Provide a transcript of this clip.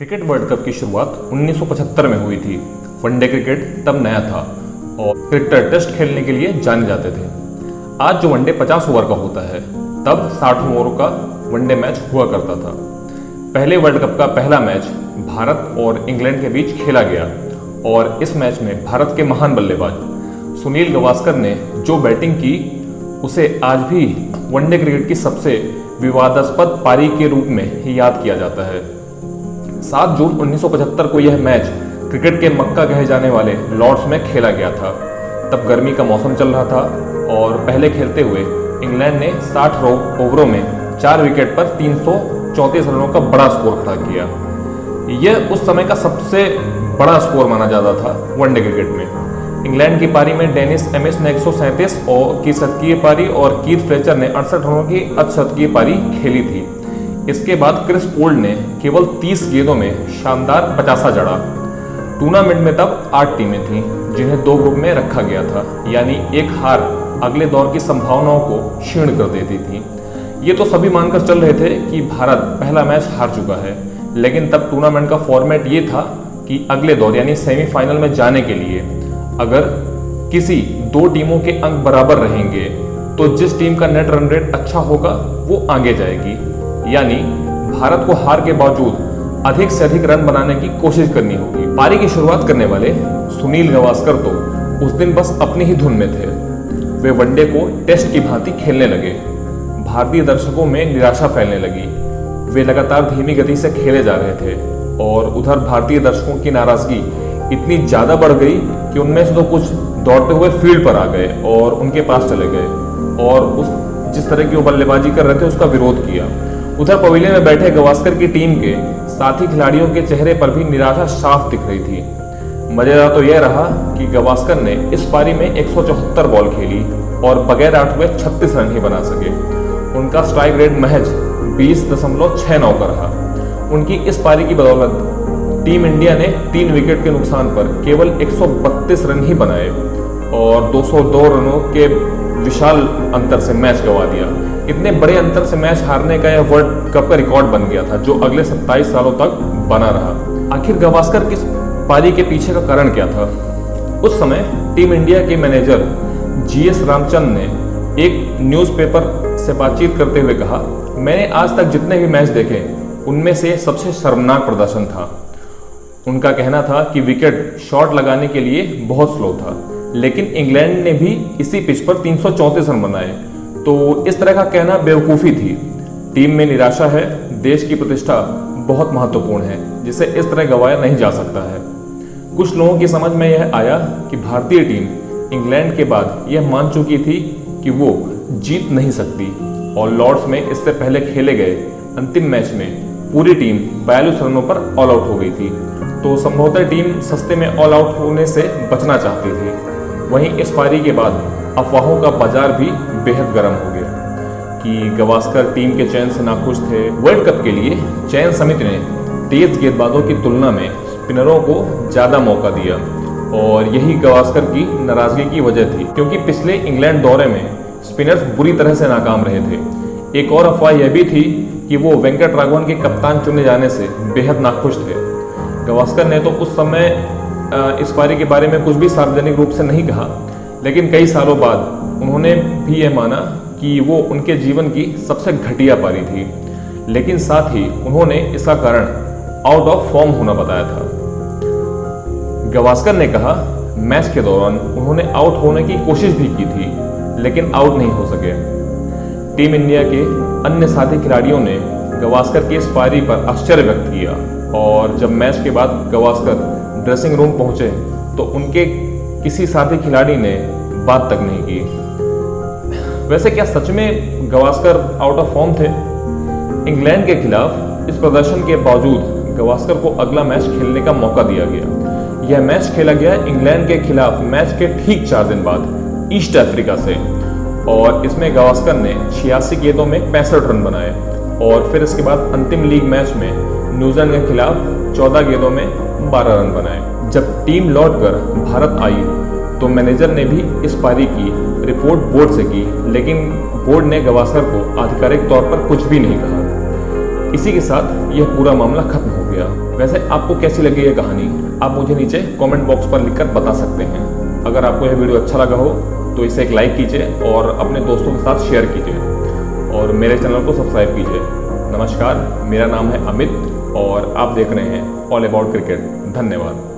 Cricket world cup की शुरुआत 1975 में हुई थी। वनडे क्रिकेट तब नया था और क्रिकेटर टेस्ट खेलने के लिए जाने जाते थे। आज जो वनडे 50 ओवर का होता है, तब 60 ओवर का वनडे मैच हुआ करता था। पहले वर्ल्ड कप का पहला मैच भारत और इंग्लैंड के बीच खेला गया और इस मैच में भारत के महान बल्लेबाज सुनील गावस्कर ने जो बैटिंग की, उसे आज भी वनडे क्रिकेट की सबसे विवादास्पद पारी के रूप में ही याद किया जाता है। 7 जून 1975 को यह मैच क्रिकेट के मक्का कहे जाने वाले लॉर्ड्स में खेला गया था। तब गर्मी का मौसम चल रहा था और पहले खेलते हुए इंग्लैंड ने 60 ओवरों में 4 विकेट पर 334 रनों का बड़ा स्कोर खड़ा किया। यह उस समय का सबसे बड़ा स्कोर माना जाता था वनडे क्रिकेट में। इंग्लैंड की पारी में डेनिस एमिस ने 137 की शतकीय पारी और कीथ फ्लेचर ने 68 रनों की अर्धशतकीय पारी खेली थी। इसके बाद क्रिस पोल्ड ने केवल 30 गेंदों में शानदार 50 जड़ा। टूर्नामेंट में तब 8 टीमें थीं, जिन्हें 2 ग्रुप में रखा गया था, यानी एक हार अगले दौर की संभावनाओं को क्षीण कर देती थी। ये तो सभी मानकर चल रहे थे कि भारत पहला मैच हार चुका है, लेकिन तब टूर्नामेंट का फॉर्मेट ये था कि अगले दौर यानी सेमीफाइनल में जाने के लिए अगर किसी 2 टीमों के अंक बराबर रहेंगे तो जिस टीम का नेट रन रेट अच्छा होगा वो आगे जाएगी। यानी भारत को हार के बावजूद अधिक से अधिक रन बनाने की कोशिश करनी होगी। पारी की शुरुआत करने वाले सुनील गावस्कर तो उस दिन बस अपनी ही धुन में थे। वे वनडे को टेस्ट की भांति खेलने लगे। भारतीय दर्शकों में निराशा फैलने लगी। वे लगातार धीमी गति से खेले जा रहे थे और उधर भारतीय दर्शकों की नाराजगी इतनी ज्यादा बढ़ गई कि उनमें से तो कुछ दौड़ते हुए फील्ड पर आ गए और उनके पास चले गए और उस जिस तरह की वो बल्लेबाजी कर रहे थे उसका विरोध किया। उधर पवेलियन में बैठे गावस्कर की टीम के साथी खिलाड़ियों के चेहरे पर भी निराशा साफ दिख रही थी। मजेदार तो यह रहा कि गावस्कर ने इस पारी में 174 बॉल खेली और बगैर आउट हुए 36 रन ही बना सके। उनका स्ट्राइक रेट महज 20.69 का रहा। उनकी इस पारी की बदौलत टीम इंडिया ने 3 विकेट के नुकसान पर केवल 132 रन ही बनाए और 202 रनों के विशाल अंतर से मैच गंवा दिया। इतने बड़े अंतर से मैच हारने का यह वर्ल्ड कप का रिकॉर्ड बन गया था, जो अगले 27 सालों तक बना रहा। आखिर गावस्कर की पारी के पीछे का कारण क्या था? उस समय टीम इंडिया के मैनेजर जीएस रामचंद्र ने एक न्यूज़पेपर से बातचीत करते हुए कहा, मैंने आज तक जितने भी मैच देखे उनमें से सबसे शर्मनाक प्रदर्शन था। उनका कहना था कि विकेट शॉट लगाने के लिए बहुत स्लो था, लेकिन इंग्लैंड ने भी इसी पिच पर 334 रन बनाए। तो इस तरह का कहना बेवकूफ़ी थी। टीम में निराशा है, देश की प्रतिष्ठा बहुत महत्वपूर्ण है, जिसे इस तरह गंवाया नहीं जा सकता है। कुछ लोगों की समझ में यह आया कि भारतीय टीम इंग्लैंड के बाद यह मान चुकी थी कि वो जीत नहीं सकती और लॉर्ड्स में इससे पहले खेले गए अंतिम मैच में पूरी टीम 42 रनों पर ऑल आउट हो गई थी। तो संभवतः टीम सस्ते में ऑल आउट होने से बचना चाहती थी। वहीं इस पारी के बाद अफवाहों का बाजार भी बेहद गर्म हो गया कि गावस्कर टीम के चयन से नाखुश थे। वर्ल्ड कप के लिए चयन समिति ने तेज गेंदबाजों की तुलना में स्पिनरों को ज़्यादा मौका दिया और यही गावस्कर की नाराजगी की वजह थी, क्योंकि पिछले इंग्लैंड दौरे में स्पिनर्स बुरी तरह से नाकाम रहे थे। एक और अफवाह यह भी थी कि वो वेंकट राघवन के कप्तान चुने जाने से बेहद नाखुश थे। गावस्कर ने तो उस समय इस पारी के बारे में कुछ भी सार्वजनिक रूप से नहीं कहा, लेकिन कई सालों बाद उन्होंने भी यह माना कि वो उनके जीवन की सबसे घटिया पारी थी। लेकिन साथ ही उन्होंने इसका कारण आउट ऑफ फॉर्म होना बताया था। गावस्कर ने कहा, मैच के दौरान उन्होंने आउट होने की कोशिश भी की थी, लेकिन आउट नहीं हो सके। टीम इंडिया के अन्य साथी खिलाड़ियों ने गावस्कर की इस पारी पर आश्चर्य व्यक्त किया और जब मैच के बाद गावस्कर ड्रेसिंग रूम पहुंचे तो उनके किसी साथी खिलाड़ी ने बात तक नहीं की। वैसे क्या सच में गावस्कर आउट ऑफ फॉर्म थे? इंग्लैंड के खिलाफ इस प्रदर्शन के बावजूद गावस्कर को अगला मैच खेलने का मौका दिया गया। यह मैच खेला गया इंग्लैंड के खिलाफ मैच के ठीक 4 दिन बाद ईस्ट अफ्रीका से और इसमें गावस्कर ने 86 गेंदों में 65 रन बनाए और फिर इसके बाद अंतिम लीग मैच में न्यूजीलैंड के खिलाफ 14 गेंदों में 12 रन बनाए। जब टीम लौटकर भारत आई तो मैनेजर ने भी इस पारी की रिपोर्ट बोर्ड से की, लेकिन बोर्ड ने गावस्कर को आधिकारिक तौर पर कुछ भी नहीं कहा। इसी के साथ यह पूरा मामला खत्म हो गया। गया। वैसे आपको कैसी लगी ये कहानी, आप मुझे नीचे कमेंट बॉक्स पर लिखकर बता सकते हैं। अगर आपको यह वीडियो अच्छा लगा हो तो इसे एक लाइक कीजिए और अपने दोस्तों के साथ शेयर कीजिए और मेरे चैनल को सब्सक्राइब कीजिए। नमस्कार, मेरा नाम है अमित और आप देख रहे हैं ऑल अबाउट क्रिकेट। धन्यवाद।